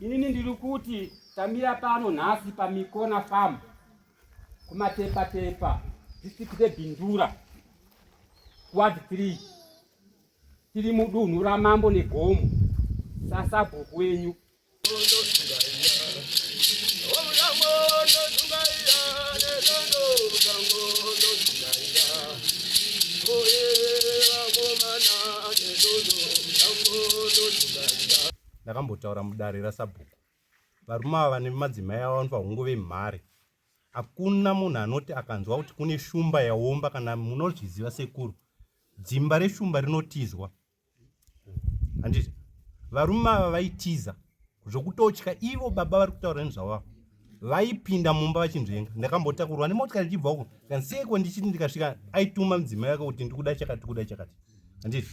Inini ndiri kuti tamira pano nhasi paMikona Farm kumatepa district reBhindura ward 3 tiri mudunhu raMambo neGomo sasabhuku wenyu. Ndakambotaura mudare rasabhuku varume ava nemadzimai avo vanofa hungu vemhare. Hakuna munhu anoti akanzwa kuti kune shumba yaomba kana munozviziva sekuru. Dzimba reshumba rinotizwa. Handiti varume ava vaitiza zvokutotya ivo baba vari kutaura nezvavo. Vaipinda mumba vachinzvenga. Ndakambotakurwa nemotikari ichibva uko. Kanseko ndichiti ndikasvika aituma mudzimai wake kuti ndikuda chakati kuda chakati. Handiti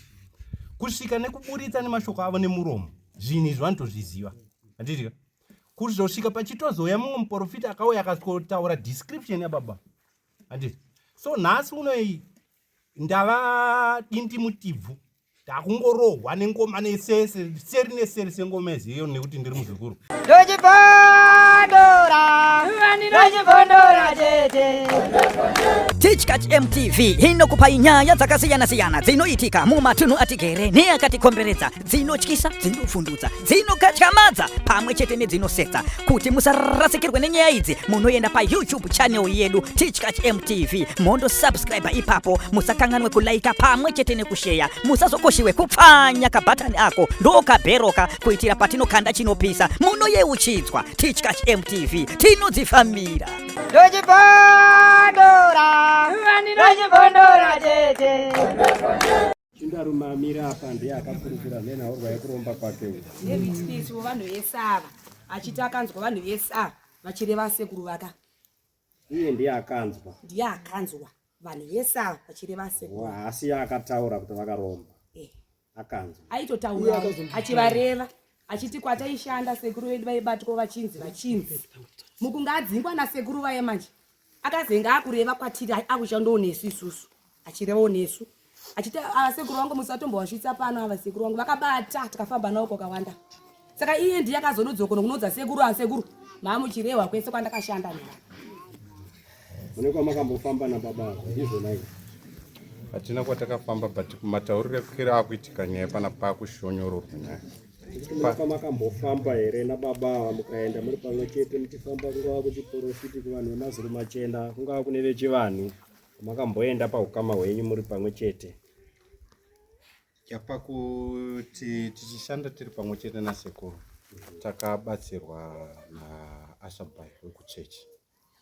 kusvika nekuburitsa nemashoko avo nemuromo. Zvinhu zvanotozviziva. Handiti kuzosvika pachitozoya mumwe muprofita akauya akakotaura description yababa. Handiti so nhasi unoi ndava dindi mutibvu takungorohwa nengoma nesese seri neseri sengoma eziyo nekuti ndiri muzukuru. Teachcatch MTV inokupa nyaya dzakasiyana-siyana dzinoitika mumatunhu atigere neakatikomberedza, dzinotyisa, dzinofundutsa, dzinokatyamadza pamwe chete nedzinosetsa. Kuti musarasikirwe nenyaya idzi munoenda paYouTube channel yedu Teachcatch MTV mondo subscribe ipapo, musakanganwe kulaika pamwe chete nekushare, musazokoshiwe kupfanya kabhatani ako ndokabheroka kuitira patinokanda chinopisa munoyeuchidzwa. Teachcatch MTV tinodzifambira. Chindarume amira apa ndiye akakurukura nenhaurwa yekuromba kwake. David vanhu vese ava achiti akanzwa vanhu vese ava vachireva sekuru vaka. Iye ndiye akanzwa. Ndiye akanzwa vanhu vese ava vachireva sekuru. Asi akataura kuti vakaromba. Akanzwa. Aitotaura achivareva achiti kwataishanda sekuru vedu vaibatwa vachinzi mukunga adzingwa nasekuru vaye manje akazenga akureva kwatiri akushandawo nesu isusu achirevawo nesu achiti sekuru vangu musatombowasvitsa pano ava sekuru vangu vakabata tikafamba nawo kwakawanda. Saka iye ndiye akazonodzoka nokunodza sekuru asekuru maamuchirehwa kwese kwandakashanda nawo. Mune kwamakambofamba nababa ndizvona izvo. Hatina kwatakafamba but kumataurire kukira akuitika nyaya pana pakushonyororwa nyaya. Kwamakambofamba here nababa mukaenda muri pamwe chete muchifamba kungava kuchiprofiti kuvanhu vemazuru machena kungava kune vechivanhu makamboenda paukama hwenyu muri pamwe chete? Yapakuti tichishanda tiri pamwe chete nasekuru takabatsirwa naAshabai wekuchechi.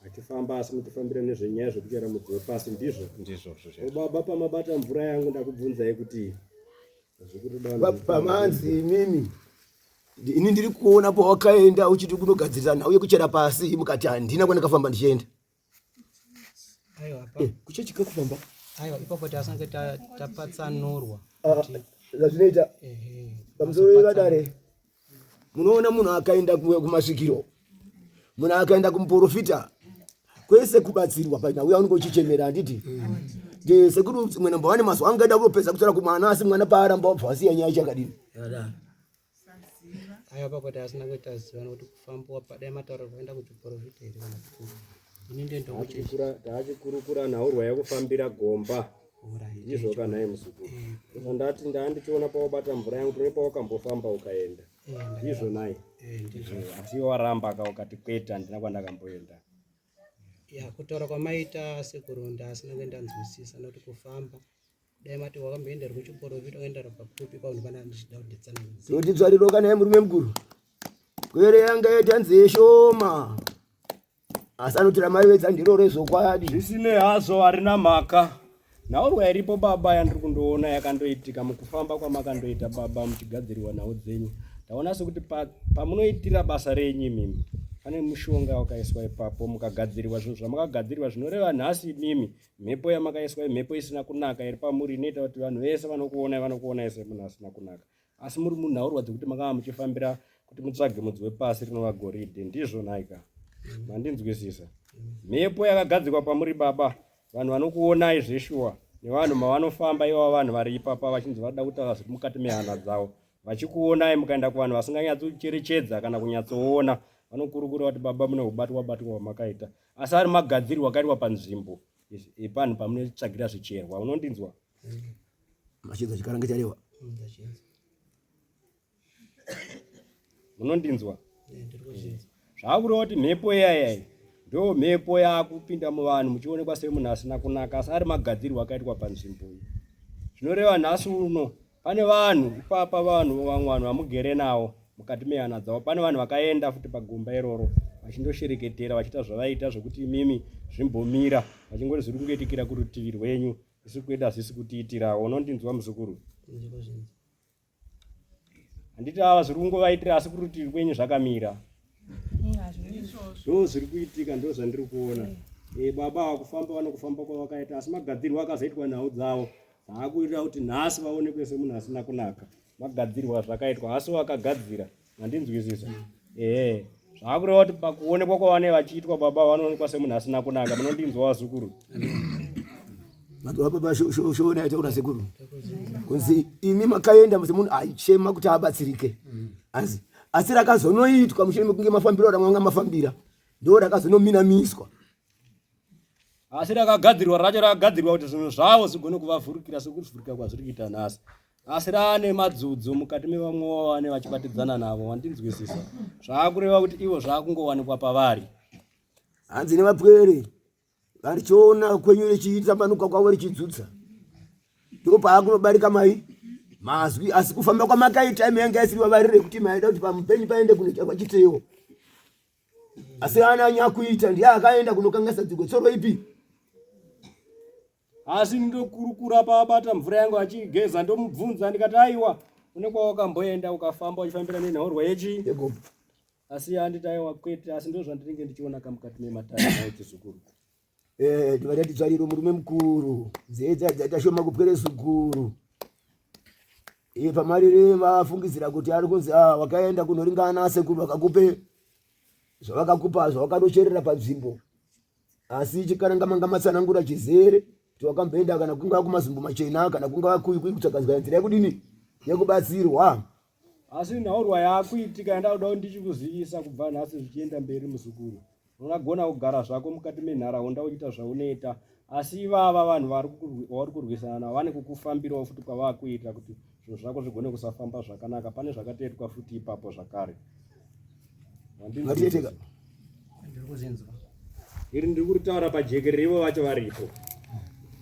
Achifamba asi mutifambira nezvenyaya zvekuchera mudzi wepasi ndizvo? Ndizvozvo. Baba pamabata mvura yangu ndakubvunzai kuti pamanzi mimi ini ndiri kuona pawakaenda uchiti kunogadzirana uye kuchera pasi mukati handina kwandakafamba ndichienda. Aiwa kuchechika kufamba aiwa ipapo tasange tapatsanurwa zvazvinoita pamusoro wevadare. Munoona munhu akaenda kumasvikiro, munhu akaenda kumuprofita kwese kubatsirwa paina uya unenge uchichemera handiti sekuru mwe namba wane mazuva angaida kunopedza kutsvara kumwana asi mwana paaramba wabva wasiya nyaya chakadini. Aiwa papo tasina kuita zivana kuti kufamba padai matauro kuenda kuchiprofita here kana kuti ini ndendo kuchechura tachikurukura nhaurwa yekufambira Gomba ndizvo kanai musukuru. Ndati ndandichiona pawabata mvura yangu tore pawakambofamba ukaenda ndizvo nai. Asi waramba ukati kwete handina kwandakamboenda. Kutaura kwamaita sekuru ndasina kuenda nzwisisa nokuti kufamba dai mati wakamboenda kuchiprofita ukaenda pakupi paunhu pana ndichida kudetsana kuti dzwariroka naye murume mukuru kwere yanga yaita nzeshoma asi anotira mari vedzandiro rezokwadi zvisine hazo harina mhaka. Nhaurwa iripo baba yandiri kundoona yakandoitika mukufamba kwamakandoita baba muchigadzirwa nhau dzenyu. Taona sekuti pamunoitira basa renyu mimi pane mushonga wakaiswa ipapo mukagadzirirwa zvinhu zvamakagadzirirwa zvinoreva nhasi mimi mhepo yamakaiswa mhepo isina kunaka iri pamuri inoita kuti vanhu vese vanokuonai semunhu asina kunaka. Asi muri munhaurwa dzekuti makava muchifambira kuti mutsvage mudzi wepasi rinova goridhe ndizvo naika. Mandinzwisisa. Mhepo yakagadzirwa pamuri baba vanhu vanokuonai zveshuwa nevanhu mavanofamba ivo vanhu vari ipapa vachinzi vada kutaura zviri mukati mehana dzavo vachikuonai mukaenda kuvanhu vasinganyatsocherechedza kana kunyatsoona vanokurukura kuti baba mune ubatwa hwamakaita, asi ari magadzirirwo akaitwa panzvimbo panhu pamunotsvagira zvicherwa. Unondinzwa? Machinza chikarange charewa. Munondinzwa? Zvakureva kuti mhepo iyayai ndo mhepo yaakupinda muvanhu muchionekwa semunhu asina kunaka, asi ari magadzirirwo akaitwa panzvimbo iyi. Zvinoreva nhasi uno pane vanhu ipapa, vanhu vamugere navo mukati mehana dzavo, pane vanhu vakaenda futi pagomba iroro vachindoshereketera vachiita zvavaita zvokuti imimi zvimbomira vachingoti zviri kungoitikira kurutivi rwenyu, isi kwedu hazvisi kutiitirawo. Unondinzwa muzukuru? Handiti ava zviri kungovaitira asi kurutivi rwenyu zvakamira, ndo zviri kuitika, ndo zvandiri kuona. Baba vakufamba vanokufamba kwavakaita, asi magadzirirwo akazoitwa nhau dzavo zvaakuitira kuti nhasi vaonekwe semunhu asina kunaka. Magadzirirwa zvakaitwa, asi vakagadzira. Handinzwisisa? Zvakureva kuti pakuonekwa kwavanenge vachiitwa baba vanoonekwa semunhu asina kunaka. Munondinzwa vazukuru? Madwa baba shona yaita kuna sekuru. Kunzi imi makaenda munhu aichema kuti abatsirike. Asi rakazonoitwa mushure mekunge mafambiro ramwanga mafambira ndo rakazonominamiswa. Asi rakagadzirirwa racho rakagadzirirwa kuti zvinhu zvavo zigone kuvavhurikira sekuvhurika kwazviri kuita nhasi, asi raane madzudzu mukati mevamwe vavane vachibatidzana navo. Handinzwisisa? Zvaakureva kuti ivo zvaakungowanikwa pavari. Hanzi nevapwere varichiona kwenyu richitambanuka kwavo richidzutsa, ndo paakunobarika mai mazwi. Asi kufamba kwamakaita imi yanga isiri vavarire kuti maida kuti pamupenyu paende kunoita kwachitewo, asi ananya kuita ndiye akaenda kunokangasa dziko tsoro ipi. Asi ndokurukura paabata mvura yangu achigeza, ndomubvunza ndikati aiwa unekwa wakamboenda ukafamba uchifambira nenhaurwa yechi? Asi handiti aiwa kwete, asi ndo zvandinenge ndichiona kamukati mematare nawo chizukuru. Ndivatati tsvariro murume mukuru zedza dzaita shoma kupwere zukuru. Pamarire vafungidzira kuti ari kunzi wakaenda kunoringana sekuru vakakupe zvavakakupa zvavakadocherera panzvimbo, asi chikarangamanga matsanangura chizere kuti wakamboenda kana kunga kumazimbo machena kana kunga kuikui kutsvagadzwa nzira yekudini yekubatsirwa. Asi nhaurwa yaakuitika yandakuda kuti ndichikuzivisa kubva nhasi zvichienda mberi muzukuru. Unogona kugara zvako mukati menharaunda uchiita zvaunoita, asi ivava vanhu vari kurwisana navo vane kukufambirawo futi kwavakuita kuti zvinhu zvako zvigone kusafamba zvakanaka. Pane zvakateetwa futi ipapo zvakare. Ngatiiteka iri ndiri kuritaura pajekerere, ivo vacho varipo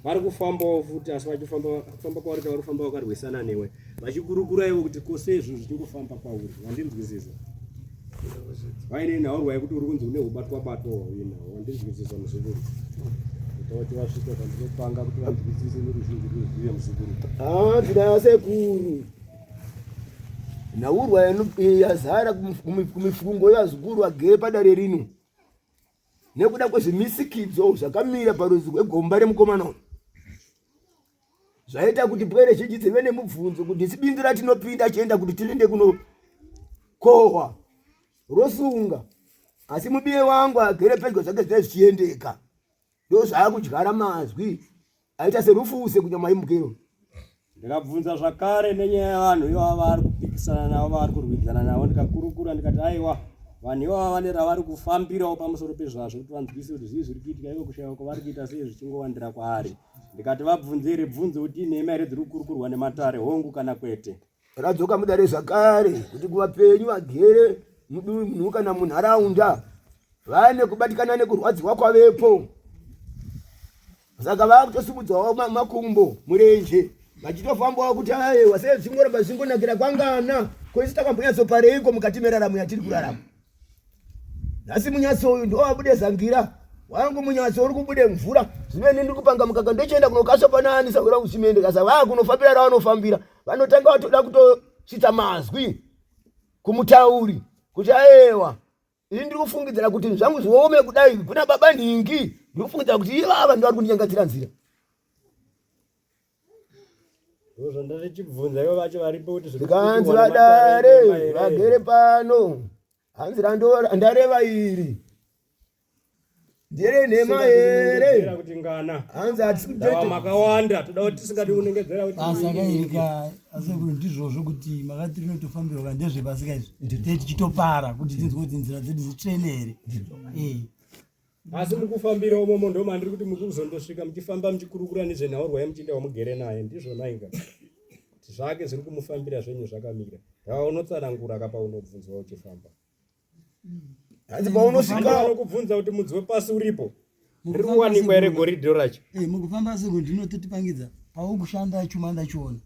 vari kufambawo futi, asi vachifamba kwavari vari kufamba vakarwisana newe vachikurukura ivo kuti kose izvo zvichingofamba kwauri. Handinzwisisa? Vaine nhaurwa yekuti uri kunzi une ubatwa-batwa hwaunahwo. Handinzwisisa muzukuru? Kuti vasvika zvandinopanga kuti vanzwisise neruzhinji rwuzive muzukuru. Ndinaya sekuru nhaurwa yazara kumifungo yazukuru agere padare rino nekuda kwezvimisikidzo zvakamira parudzi rwegomba remukomana uyu, zvaita kuti pwere zhinji dzive nemubvunzo kuti sibindu ratinopinda chienda kuti tilinde kunokohwa rosunga, asi mubiye wangu agere pedyo zvake zvine zvichiendeka, ndo zvaakudyara mazwi aita serufuse kunyama imukero. Ndikabvunza zvakare nenyaya yavanhu ivava vari kupikisana navo, vari kurwidzana navo, ndikakurukura ndikati aiwa vanhu ivava vane ravari kufambirawo pamusoro pezvazvo kuti vanzwise kuti zvii zviri kuitika, ivo kushaiwa kwavari kuita sei zvichingowandira kwaari. Ndikati vabvunzire bvunzo kuti inhema here dziri kukurukurwa nematare, hongu kana kwete. Radzoka mudare zvakare kuti kuvapenyu vagere munhu kana munharaunda vane kubatikana nekurwadziwa kwavepo, saka vakutosumudzawo makumbo murenje vachitofambawo kuti aiwa sei zvingoramba zvingonakira kwangana kwese takambonyatsopareiko mukati meraramo yatiri kurarama. Nhasi munyatso uyu ndo wabude zangira wangu, munyatso uri kubude mvura, zvimene ndiri kupanga mukaka ndochienda kunokaswa panani saura kuchimende kasa vakunofambira ravanofambira vanotanga vatoda kutochita mazwi kumutauri kuti aiwa ini ndiri kufungidzira kuti zvangu zviome kudai kuna baba nhingi, ndiri kufungidzira kuti ivava ndo vari kundinyangadzira nzira. Ndozvandachibvunza ivo vacho varipo kuti ndikanzi vadare vagere pano, hanzi ndareva iri ndere nhema here kuti ngana hanzi hatisi ndawa kutete makawanda toda kuti tisingadi kunengedzera kuti basa kairika asekuru ndizvozvo kuti makati rinotofambirwa kana ndezvepasika izvi tichitopara kuti tinzwe kuti nzira dzedu zitrene here. asi mukufambira umomo ndo mandiri kuti mukuzondosvika muchifamba muchikurukura nezvenhaurwa yemuchinda wamugere naye ndizvona inga kuti zvake zviri kumufambira zvenyu zvakamira ndawa unotsanangura kapa unobvunzwa uchifamba hanzi paunosvika anokubvunza kuti mudzi wepasi uripo riri kuwanikwa here goridhe racho mukufamba seko ndinototipangidza paukushanda chuma ndachiona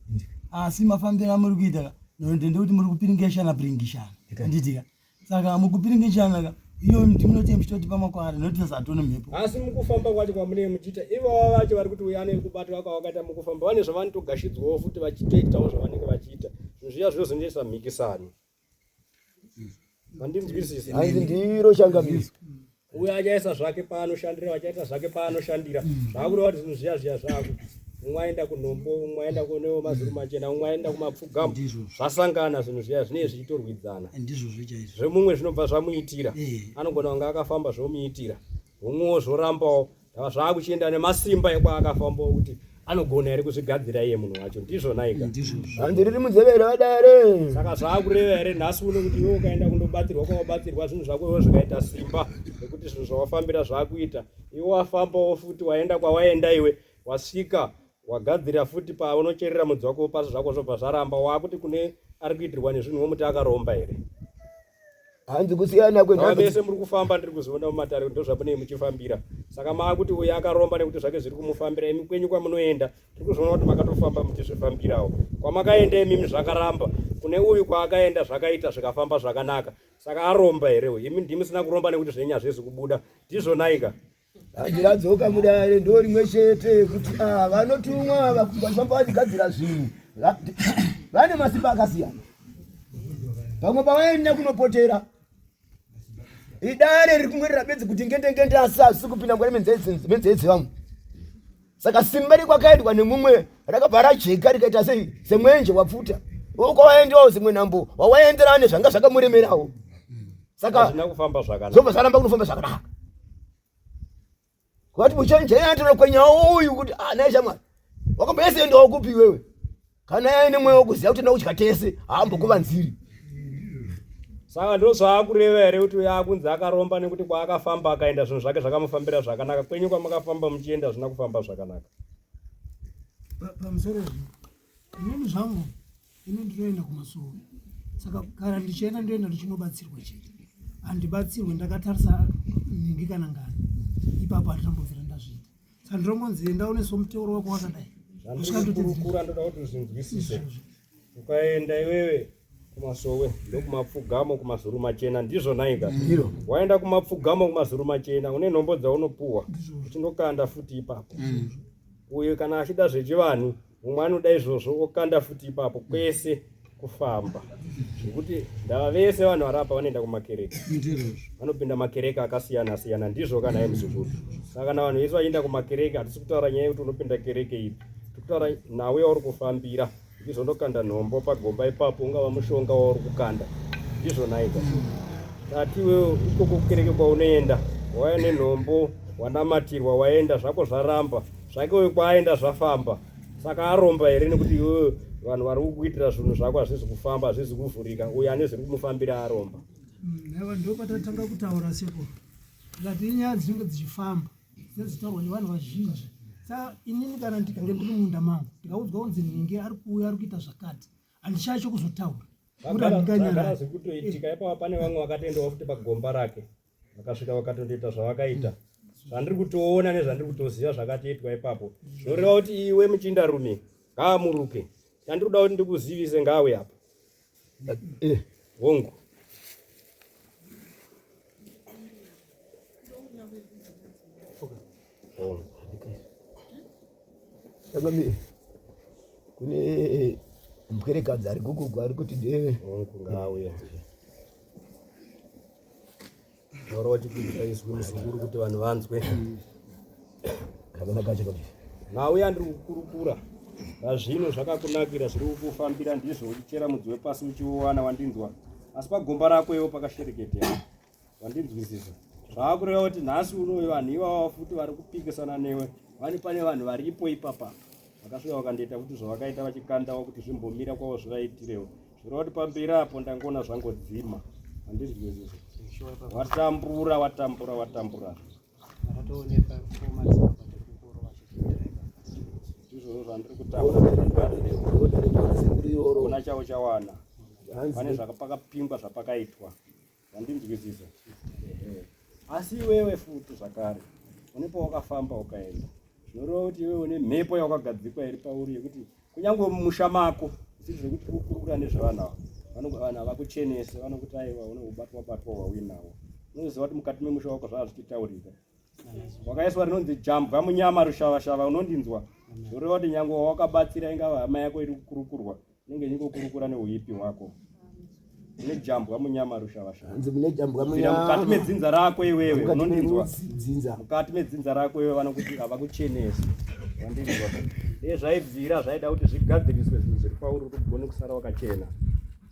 asi mafambiro amuri kuita ndendekuti muri kupiringishana piringishana nditika saka mukupiringishana iyo ndimunoti muchitoti pamakwara nekuti tasatone mhepo asi mukufamba kwacho kwamune muchiita ivava vacho vari kuti uyane kubatwa kwavakaita mukufamba vane zvavanotogashidzwawo futi vachitoitawo zvavanenge vachiita zvinhu zviya zvinozonesa mhikisano vandinzwisisa hanzi ndiro changamisi uyo achaisa zvake paanoshandira vachaita zvake paanoshandira zvakureva kuti zvinhu zviya zviya zvako umwe aenda kunhombo umwe aenda kunewo mazuru machena umwe aenda kumapfugamo zvasangana zvinhu zviya zvinenge zvichitorwidzana ndizvozvo chaizvo zvemumwe zvinobva zvamuitira anogona kunge akafamba zvomuitira umwewo zvorambawo ndava zvaakuchienda nemasimba ekwaakafambawo kuti anogona here kuzvigadzira iye munhu wacho ndizvona ika hanzi riri munzevere vadare saka zvaakureva here nhasi uno kuti iwe ukaenda kundobatsirwa kwawabatsirwa zvinhu zvakowo zvikaita simba nekuti zvinhu zvawafambira zvaakuita iwe wafambawo futi waenda kwawaenda iwe wasvika wagadzira futi paunocherera mudzi wako wepasi zvako zvobva zvaramba waakuti kune ari kuitirwa nezvinhu womuti akaromba here hanzi kusiyana vese muri kufamba ndiri kuziona mumatare ndo zvamunei muchifambira saka maakuti uyo akaromba nekuti zvake zviri kumufambira imi kwenyu kwamunoenda tiri kuzoona kuti makatofamba muchizvifambirawo kwamakaenda imimi zvakaramba kune uyu kwaakaenda zvakaita zvikafamba zvakanaka saka aromba herewo imi ndimi sina kuromba nekuti zvenyu hazvizi kubuda ndizvonaika hanzi radzoka mudare ndo rimwe chete kuti vanotumwa vachifamba vachigadzira zvinhu vane masimba akasiyana pamwe pavaenda kunopotera idare riri kumwerera bedzi kuti ngende asi asisi kupinda mwari menzedzi vamwe saka simba rikwakaendwa nemumwe rakabva rajeka rikaita semwenje wapfuta ukwawaendawo zimwe nambo wawaenderane zvanga zvakamuremerawo saka zobva zvaramba kunofamba zvakanaka kwati muchenjeatinokwenya uyu kuti naye shamwari wakamboyesendawo kupi wewe kana yaine mweya wokuziva kuti ndakudya tese haambokuva nziri saka ndo zvaakureva here kuti yakunzi akaromba nekuti kwaakafamba akaenda zvinhu zvake zvakamufambira zvakanaka kwenyu kwamakafamba muchienda zvina kufamba zvakanaka pamusoro inini zvangu ini ndinoenda kumasoro saka kana ndichienda ndoenda ndichinobatsirwa chete handibatsirwe ndakatarisa ningi kana ngani ipapo handitambobvira ndazviita saka ndinombonzi ndaoneso muteuro wako wakadai zvandikurukura ndoda kuti zvinzwisise ukaenda iwewe kumasowe ndokumapfugamo kumazuru machena ndizvona ika waenda kumapfugamo kumazuru machena une nhombo dzaunopuhwa uchindokanda futi ipapo uyu kana achida zvechivanhu mumwe anoda izvozvo okanda futi ipapo kwese kufamba zvekuti ndava vese vanhu varapa vanoenda kumakereke vanopinda makereke akasiyana siyana ndizvo kana yemuzukuru saka kana vanhu vese vachienda kumakereke hatisi kutaura nyaya yekuti unopinda kereke ipi tikutaura nawe wauri kufambira uchizondokanda nhombo pagomba ipapo ungava mushonga wauri kukanda ndizvona ika tati wewe ikoko kukereke kwaunoenda waya nenhombo wanamatirwa waenda zvako zvaramba zvake we kwaenda zvafamba saka aromba here nekuti iwewe vanhu vari kukuitira zvinhu zvako hazvizi kufamba hazvizi kuvhurika uyo ane zviri kumufambira aromba naiva ndopatatanga kutaura seko ngati inyaya dzinenge dzichifamba dzinotaurwa nevanhu vazhinji saka inini kana ndikange ndiri munda mangu ndikaudzwa kunzi ninge ari kuuya ari kuita zvakati handichacho kuzotaura agara zvikutoitika ipapo pane vamwe vakatoendawo futi pagomba rake vakasvika vakatondoita zvavakaita zvandiri kutoona nezvandiri kutoziva zvakatoitwa ipapo zvinoreva kuti iwe muchindarume ngaamuruke chandiri kuda kuti ndikuzivise ngawe apa hongu kune mukerekadzi ari kukugu ari kuti ngauya nora chikuita izwi muzukuru kuti vanhu vanzwe zvakanaka chakati nauya ndiri kukurukura zvazvino zvakakunakira zviri kukufambira ndizvo uchichera mudzi wepasi uchiuwana wandinzwa asi pagomba rako iwo pakashereketera wandinzwisisa Zvakureva kuti nhasi uno vanhu ivava futi vari kupikisana newe pane vanhu varipo ipapa vakasvika vakandoita kuti zvavakaita vachikandawo kuti zvimbomira kwavo zvivaitirewo zvireva kuti pamberi apo ndangoona zvangodzima handizvizvo watambura Akatooneka madzibaba tekukuru vachizotireka. ndizvo zvandiri kutaura chavo chawana pane zvapakapingwa zvapakaitwa handinzwisisa. Asi iwewe futi zvakare une pawakafamba ukaenda zvinoreva kuti iwewe une mhepo yakagadzikwa iri pauri yekuti kunyange mumusha mako zvisiri zvekuti ukurukura nezvevana vanhu vakuchenese vanokuti aiwa une ubatwa hwauinawo unoziva kuti mukati memusha wako zvava zvichitaurika wakaiswa rinonzi jambwa munyama rushava unondinzwa zvinoreva kuti nyange wawakabatsira ingava hama yako iri kukurukurwa inenge ichikukurukura neuipi hwako une jambwa munyama rushava mukati medzinza rako iwewe unondinzwa mukati medzinza rako iwewe vanokuti havakuchenesi wandinzwa zvaibvira zvaida kuti zvigadziriswe zvinhu zviri pauri kuti ugone kusara wakachena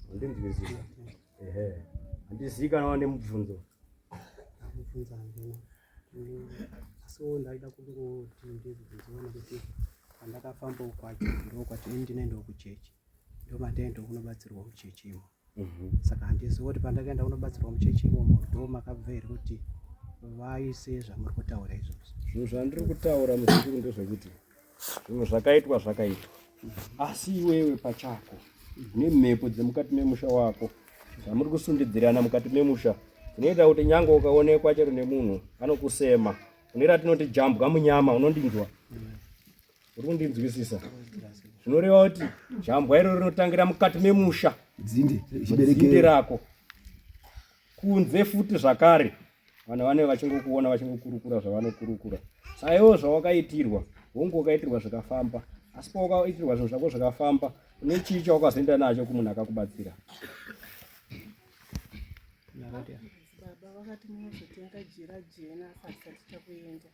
handinzwisisa. Handizii kana wane mubvunzo. So ndaida kuti ndizvizoona kuti pandakafamba ukwacho ndokwati ndinoendawo kuchechi ndomandaenda kunobatsirwa kuchechi imo. Saka handizivi kuti pandakaenda kunobatsirwa muchechi imomo ndo makabva here kuti vaise zvamuri kutaura izvozvo. Zvinhu zvandiri kutaura muzvikuru ndezvekuti zvimwe zvakaitwa asi iwewe pachako une mhepo dzemukati memusha wako zvamuri kusundidzirana mukati memusha zvinoita kuti nyange ukaonekwa chero nemunhu anokusema une ratinoti jambwa munyama unondinzwa uri kundinzwisisa zvinoreva kuti jambwa iro rinotangira mukati memusha dzinde rako kunze futi zvakare vanhu vane vachingokuona vachingokurukura zvavanokurukura saiwo zvawakaitirwa hongu wakaitirwa zvikafamba asi pawakaitirwa zvinhu zvako zvikafamba une chii chawakazoenda nacho kumunhu akakubatsira. Baba vakati munozotenga jira jena asati takuenda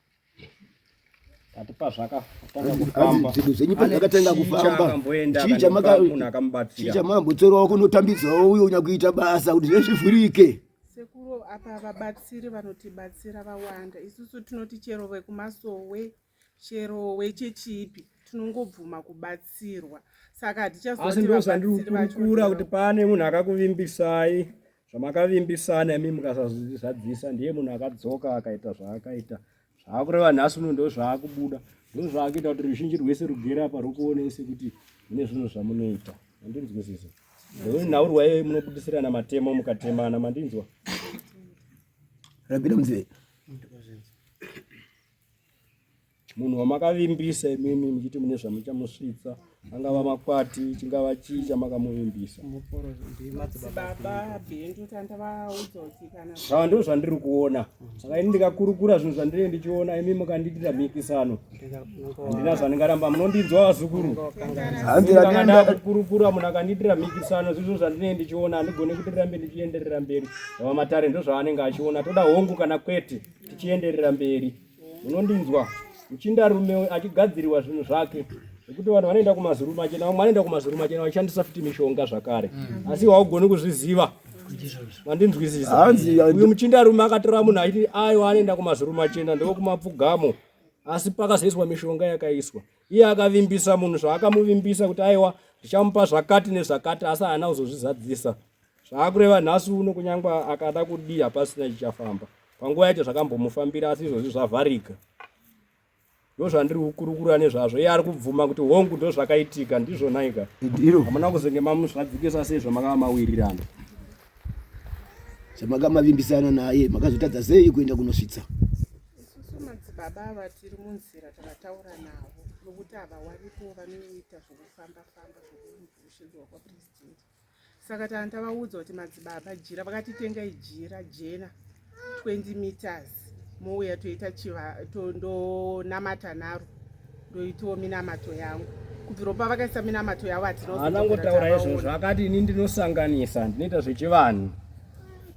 ati pazvakatanga kufamba zvinhu zvenyu pazvakatanga kufamba chichamakambotsorawo kunotambidzwawo uyo unyakuita basa kuti zvezvivhurike. sekuru apa vabatsiri vanotibatsira vawanda isusu tinoti chero vekumasowe chero wechechipi tinongobvuma kubatsirwa saka asi ndo zvandiri kukurukura kuti pane munhu akakuvimbisai zvamakavimbisana imi mukasazvizadzisa ndiye munhu akadzoka akaita zvaakaita zvaakureva nhasi uno ndo zvaakubuda ndo zvaakuita kuti ruzhinji rwese rugere apa rukuonese kuti mune zvinhu zvamunoita mandinzwisisa ndouni nhaurwa iyoyi munobudisirana matemo mukatemana mandinzwa rabira muzee munhu wamakavimbisa imimi muchiti mune zvamuchamusvitsa angava makwati chingava chii chamakamuvimbisa baba bhendu tandavaudza kuti kana zvava ndo zvandiri kuona saka ini ndikakurukura zvinhu zvandinenge ndichiona imi mukandiitira mhikisano handina zvandingaramba munondinzwa vazukuru kandanda kukurukura munhu akandiitira mhikisano zvizvo zvandinenge ndichiona handigone kuti ndirambe ndichienderera mberi zvava matare ndo zvaanenge achiona toda hongu kana kwete tichienderera mberi munondinzwa muchindarume achigadziriwa zvinhu zvake zvekuti vanhu vanoenda kumazuru machena vamwe vanoenda kumazuru machena vachishandisa futi mishonga zvakare asi haugoni kuzviziva mandinzwisisa uyu muchindarume akatora munhu achiti aiwa anoenda kumazuru machena ndokumapfugamo asi pakazoiswa mishonga yakaiswa iye akavimbisa munhu zvaakamuvimbisa kuti aiwa zvichamupa zvakati nezvakati asi haana kuzozvizadzisa zvaakureva nhasi uno kunyangwa akada kudii hapasina chichafamba panguva yacho zvakambomufambira asi izvozvi zvavharika ndo zvandiri kukurukura nezvazvo iye ari kubvuma kuti hongu ndo zvakaitika ndizvonaika hamuna kuzenge mamuzvadzikisa sei zvamakava mawirirana zvamakamavimbisana naye makazotadza sei kuenda kunosvitsa. isusu madzibaba ava tiri munzira takataura navo nokuti ava waripo vanoita zvokufamba-famba zvokushirwa kwapurezidendi saka tandavaudza kuti madzibaba jira vakatitengai jira jena 20 meters mouya toita ndonamata naro ndoitawo minamato yangu kubvira pavakaisa minamato yavo hatinangotaura izvo zvakati ini ndinosanganisa ndinoita zvechivanhu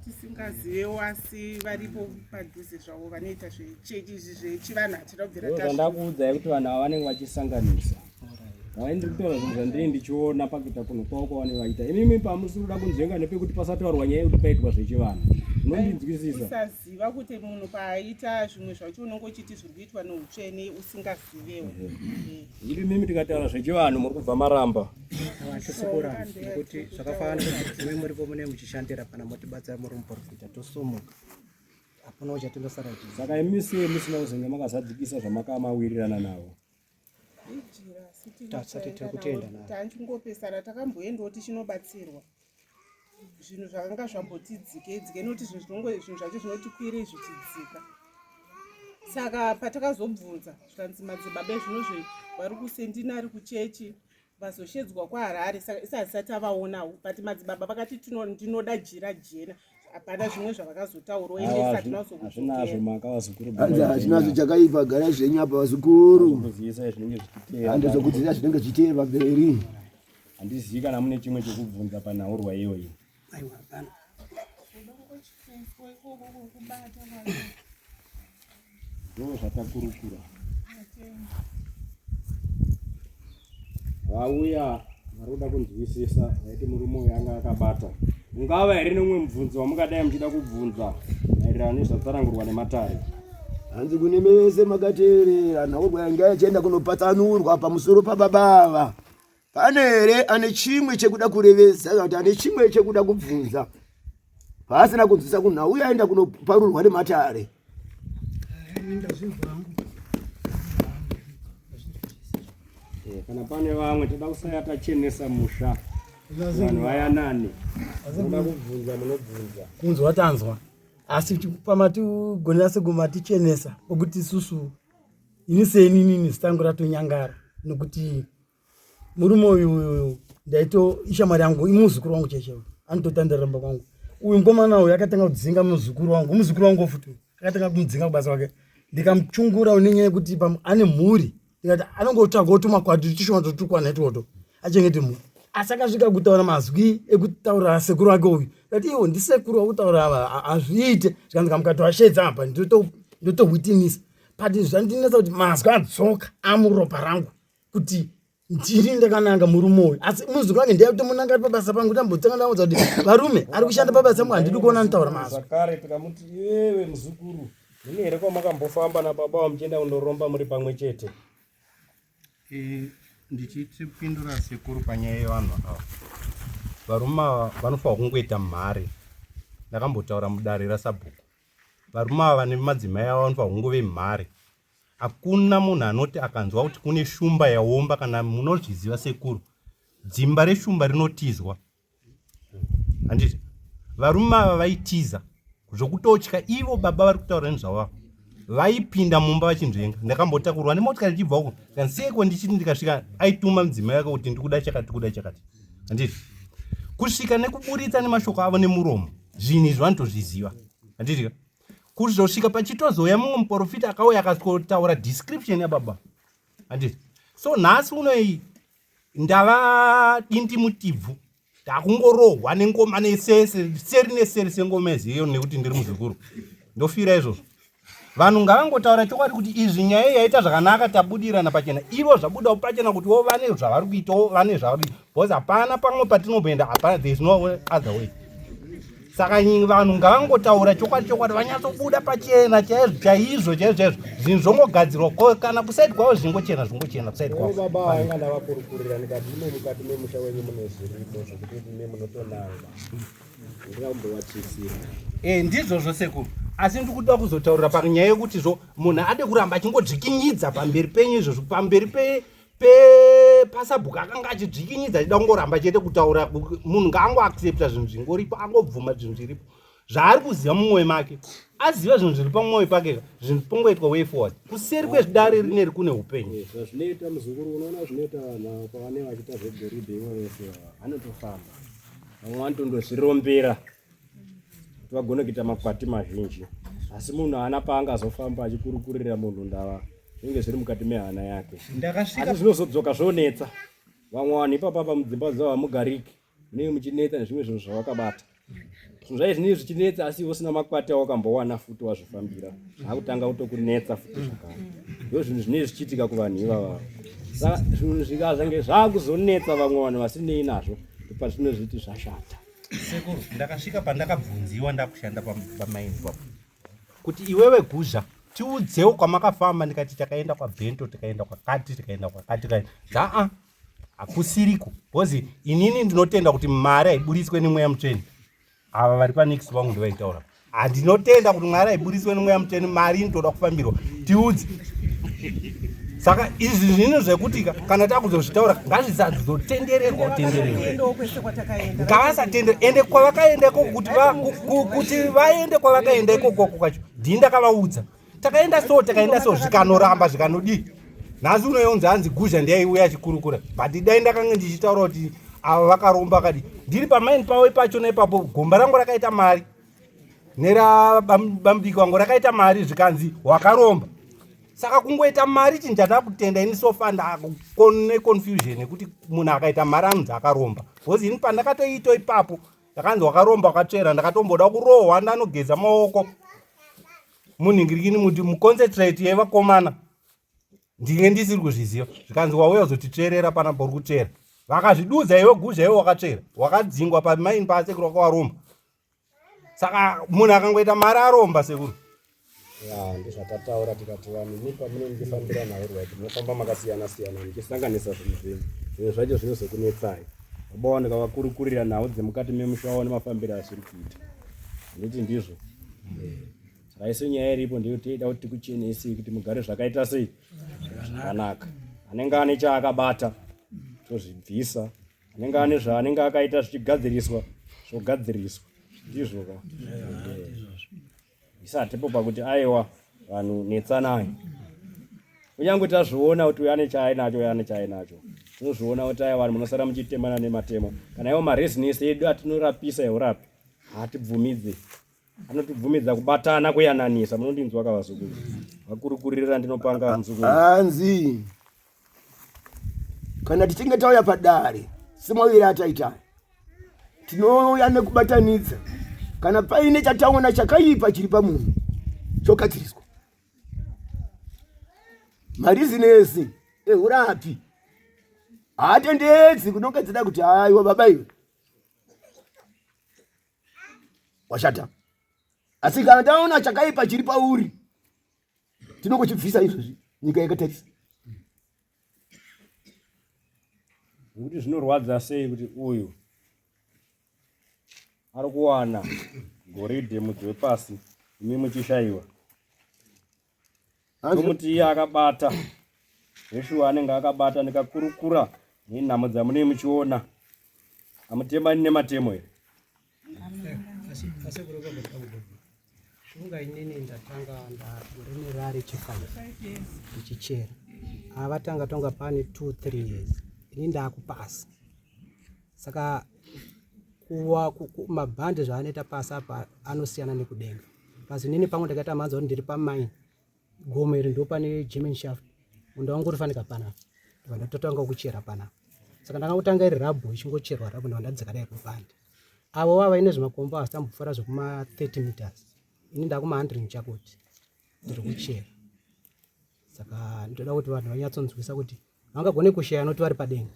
tisingazivewo asi varipo padhuze zvavo vanoita zvechechi zvechivanhu hatinobvira zvandakuudzai kuti vanhu ava vanenge vachisanganisa ndiri kutaura zvinhu zvandinenge ndichiona pakuita kunhu kwavo kwavanenge vaita imimi pamusiri kuda kunzvenga nepekuti pasataurwa nyaya yekuti paitwa zvechivanhu unondinzwisisa kusaziva kuti munhu paaita zvimwe zvacho unonge uchiti zviri kuitwa neutsvene usingazivewo. iri mimi tikataura zvechivanhu muri kubva maramba hatisikura nekuti zvakafanana kuti dzimwe muripo mune muchishandira kana motibatsira muri muprofita tosumuka hapana uchatindosara kuti saka imisi musina kuzenge makazadzikisa zvamakawirirana navo tasati tiri kutenda navo tanchingopesana takamboendawo tichinobatsirwa zvinhu zvakanga zvambotidzike noti zvinhu zvacho zvinotikwirei zvichidzika. Saka patakazobvunza zvikanzi madzibaba ezvinozve vari kusendina ari kuchechi vazoshedzwa kwaHarare, saka isati avaonawo but madzibaba vakati ndinoda jira jena. Hapana zvimwe zvavakazotaurawo endesa tinazvo makavazukuru hazvinazo chakaipa gara zvenyu apa vazukuru kuziisa zvinenge zvichiteva handizokudzidzisa zvinenge zvichiteva mberi handizivi kana mune chimwe chekubvunza panhaurwa iyoyi. aiwa hapana ndo zvatakurukura vauya vari kuda kunzwisisa vaiti murume uyu anga akabata ungava here nemumwe mubvunzo wamukadai muchida kubvunza maererano nezvatsanangurwa nematare. hanzi kune mese makateerera nhaurwa yanga ichienda kunopatsanurwa pamusoro pababava pane here ane chimwe chekuda kurevesa kana kuti ane chimwe chekuda kubvunza paasina kunzwisa kunhau uye aenda kunoparurwa nematare. Kana pane vamwe toda kusaya tachenesa musha vanhu vayanani oda kubvunza munobvunza kunzwa tanzwa asi pamatigonera segoma tichenesa okuti isusu iniseni inini zitangu ratonyangara nokuti murume uyu ndaito ishamwari yangu imuzukuru wangu chechewo anototandaramba kwangu uyu mukomana uyu akatanga kudzinga muzukuru wangu futi akatanga kumudzinga kubasa wake ndikamuchungura unenyaya yekuti ane mhuri ndikati anongotsvaga otumakwati tishoma totukwa naitoto achengete mhuri asi akasvika kutaura mazwi ekutaura sekuru wake uyu kati iwo ndisekuru wakutaura ava hazviite zvikanzika mukatoashedza apa ndotohwitinisa pati zvandinesa kuti mazwi adzoka amuropa rangu kuti ndiri ndakananga murume uyu asi muzukuru wake ndiyatomunanga pabasa pangu tambotanga ndaudza kuti varume ari kushanda pabasa pangu handidi kuona nitaura mazwi zvakare tikamuti iwewe muzukuru ini here kwamakambofamba nababa wamuchienda kundoromba muri pamwe chete. ndichipindura sekuru panyaya yevanhu ava varume ava vanofanwa kungoita mhare. ndakambotaura mudare rasabhuku varume ava nemadzimai avo vanofanwa kungove mhare. hakuna munhu anoti akanzwa kuti kune shumba yaomba kana munozviziva sekuru dzimba reshumba rinotizwa handiti varume ava vaitiza zvokutotya ivo baba vari kutaura nezvavavo vaipinda mumba vachinzvenga. ndakambotakurwa nemotikari ichibva uko kanseko ndichiti ndikasvika aituma mudzimai wake kuti ndikuda chakati kuda chakati handiti kusvika nekuburitsa nemashoko avo nemuromo zvinhu izvi vanotozviziva handiti kuzosvika pachitozoya mumwe muprofita akauya akakotaura description yababa handiti so nhasi unoi ndava dindi mutibvu takungorohwa nengoma nesese seri neseri sengoma eziyo nekuti ndiri muzukuru ndofira izvozvo. vanhu ngavangotaura chokwadi kuti izvi nyaya yaita zvakanaka tabudirana pachena ivo zvabudawo pachena kuti wo vane zvavari kuitawo vane zvavari because hapana pamwe patinobenda hapana there is no other way. saka vanhu ngavangotaura chokwadi vanyatsobuda pachena chaizvo zvinhu zvongogadzirwa kana kusaidi kwavo zvingochena kusaidi kwavo. baba anga ndavakurukurira ndikati ime mukati memusha wenyu mune zviripo zvokuti ime munotonanga ndingambovatisira ndizvozvo sekuru asi ndikuda kuzotaurira panyaya yekuti munhu ade kuramba achingodzvikinyidza pamberi penyu izvozvo pamberi pasabhuku akanga achidzvikinyidza achida kungoramba chete kutaura munhu ngaangoaccepta zvinhu zvingoripo angobvuma zvinhu zviripo zvaari kuziva mumwoyo make aziva zvinhu zviri pamwoyo pake zvinhu pongoitwa way forward kuseri kwezvidare rineri kune upenyu. zvazvinoita muzukuru unoona zvinoita vanhu pavane vachiita zvegoridhe imwe vese anotofamba vamwe vanotondozvirombera kuti vagone kuita makwati mazhinji asi munhu haana paangazofamba achikurukurira munhu ndava zvinenge zviri mukati mehana yake asi zvinozodzoka zvonetsa vamwe vanhu ipapapa mudzimba dzavo hamugariki munenge muchinetsa nezvimwe zvinhu zvavakabata zvinhu zvai zvinenge zvichinetsa asi usina makwati awakambowana futi wazvifambira akutanga kutokunetsa futi zvakare ndo zvinhu zvinenge zvichiitika kuvanhu ivava saka zvinhu zvikazange zvakuzonetsa vamwe vanhu vasinei nazvo pazvinozviti zvashata sekuru ndakasvika pandakabvunziwa ndakushanda pamaini papo kuti iwewe Guzha tiudzewo kwamakafamba. Ndikati takaenda kwaBhento, tikaenda kwakati, tikaenda kwakati. Zaa hakusiriko bhozi inini ndinotenda kuti mari haiburiswe nemweya mutsvene. Ava vari panext vangu ndivaitaura handinotenda kuti mwari haiburiswe nemweya mutsvene. Mari inotoda kufambirwa, tiudze. Saka izvi zvinhu zvekuti kana takuzozvitaura ngazvisazotendererwa kutendererwa, ngavasatendere ende kwavakaenda ikoko kuti vaende kwavakaenda ikoko kwacho. Ndini ndakavaudza takaenda so zvikanoramba zvikanodii. Nhasi unoyonzi hanzi Guzha ndiyaiuya achikurukura, but dai ndakanga ndichitaura kuti ava vakaromba kadi. Ndiri pamaini pavo pachona ipapo gomba rangu rakaita mari nerabambiki wangu rakaita mari zvikanzi wakaromba. Saka kungoita mari chinjata kutenda ini sofa ndakone confusion yekuti munhu akaita mari anonzi akaromba. Bhozi ini pandakatoito ipapo ndakanzi wakaromba wakatsvera, ndakatomboda kurohwa ndanogeza maoko munhingirikini muti muconcentrate yevakomana ndinge ndisiri kuzviziva. Zvikanzi wauya uzotitsverera panapa uri kutsvera. Vakazvidudza iwe Guzha iwe wakachera, wakadzingwa pamaini pasekuru wako waromba. Saka munhu akangoita mari aromba sekuru. Ndizvatataura tikati vanhu nipa munondifambira nawo right, munofamba makasiyana-siyana muchisanganisa zvinhu zvacho zvinozokunetsai. Vabawa ndikavakurukurira nhau dzemukati memusha wavo nemafambiro asiri kuita. Nditi ndizvo. Saka isi nyaya iripo ndiyo teida kuti tikuchenesi kuti mugare zvakaita sei zvakanaka. Anenge ane chaakabata tozvibvisa, anenge ane zvaanenge akaita zvichigadziriswa zvogadziriswa. Ndizvo ka. Isatipo pakuti aiwa vanhu netsanai. Kunyange tazviona kuti uyu ane chaainacho uyu ane chaainacho. Tinozviona kuti aiwa vanhu munosara muchitemana nematemo. Kana iwo marezinesi edu atinorapisa eurapi hatibvumidze. Anotibvumidza kubatana kuyananisa. Munondinzwa kavazukuru vakurukurira ndinopanga muzukuru. Hanzi kana tichinge tauya padare semwaviri ataita tinouya nekubatanidza. Kana paine chataona chakaipa chiri pamunhu chogadziriswa. Marizinesi eurapi haatendedzi kunonga dzida kuti aiwa baba iwe washata. Asi kana taona chakaipa chiri pauri tinongochibvisa izvozvi nyika yakatarisa. Kuti zvinorwadza sei kuti uyu ari kuwana goridhe mudzi wepasi imi muchishayiwa. Tomuti iye akabata Yeshua anenge akabata nekakurukura nenhamo dzamune muchiona amutemani nematemo here. Shunga inini ndatanga ndagore nerari chifana ndichichera. Avatanga tonga pane 2-3 years ini ndakupasa. Saka kuwa mabhande zvaanoita pasi apa anosiyana nekudenga. Pasi nini pamwe ndakaita manzo kuti ndiri pamaini gomo iri ndo pane German shaft munda wangu urifanika panapa ndatotanga kuchera panapa. Saka ndakangotanga iri rabho ichingocherwa rabho ndadzika dai kupanda. Avo vava ine zvimakomba asitambufara zvekuma 30 meters ini ndakuma 100 chakuti ndiri kuchera. Saka ndoda kuti vanhu vanyatsonzwisa kuti vangagone kushaya noti vari padenga.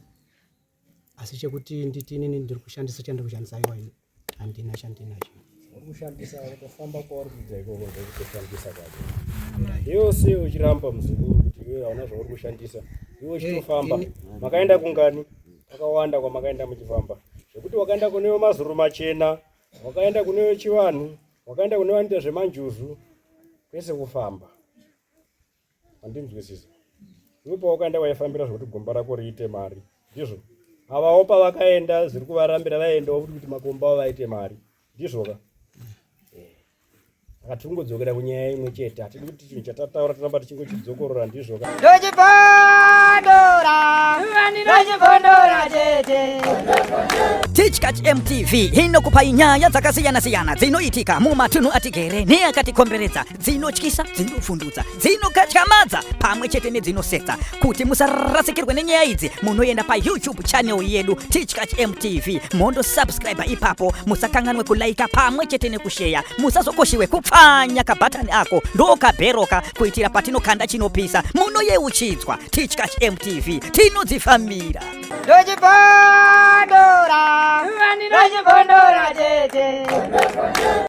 Asi chekuti nditi inini ndiri kushandisa chandiri kushandisa iwa ini handina chandinacho. Uri kushandisa kutofamba kwauri kuita ikoko ndokutoshandisa kwacho. Iwe sei uchiramba muzukuru kuti iwe hauna zvauri kushandisa. Iwe uchitofamba. Makaenda kungani? Akawanda kwamakaenda muchifamba. Zvekuti wakaenda kunewo mazuru machena, wakaenda kunewo chivanhu, wakaenda kunewo anoita zvemanjuzu, kwese kufamba. Handinzwisisa. Iwe pawakaenda waifambira zvokuti gomba rako riite mari. Ndizvo. Avawo pavakaenda zviri kuvarambira vaendawo kuti makomba avo vaite mari. Ndizvo ka. Akatungodzokera kunyaya imwe chete. Hatidi kuti chinhu chatataura toramba tichingochidzokorora. Ndizvo ka. Teachcatch MTV inokupa nyaya dzakasiyana-siyana dzinoitika mumatunhu atigere neakatikomberedza, dzinotyisa, dzinofundutsa, dzinokatyamadza pamwe chete nedzinosetsa. Kuti musarasikirwe nenyaya idzi munoenda paYouTube channel yedu Teachcatch MTV mondo subscribe ipapo, musakanganwe kulaika pamwe chete nekusheya, musazokoshiwe kupfanya kabhatani ako ndokabheroka kuitira patinokanda chinopisa munoyeuchidzwa. Teachcatch MTV tinodzifamira. Dojibadora vanira chikondora chete.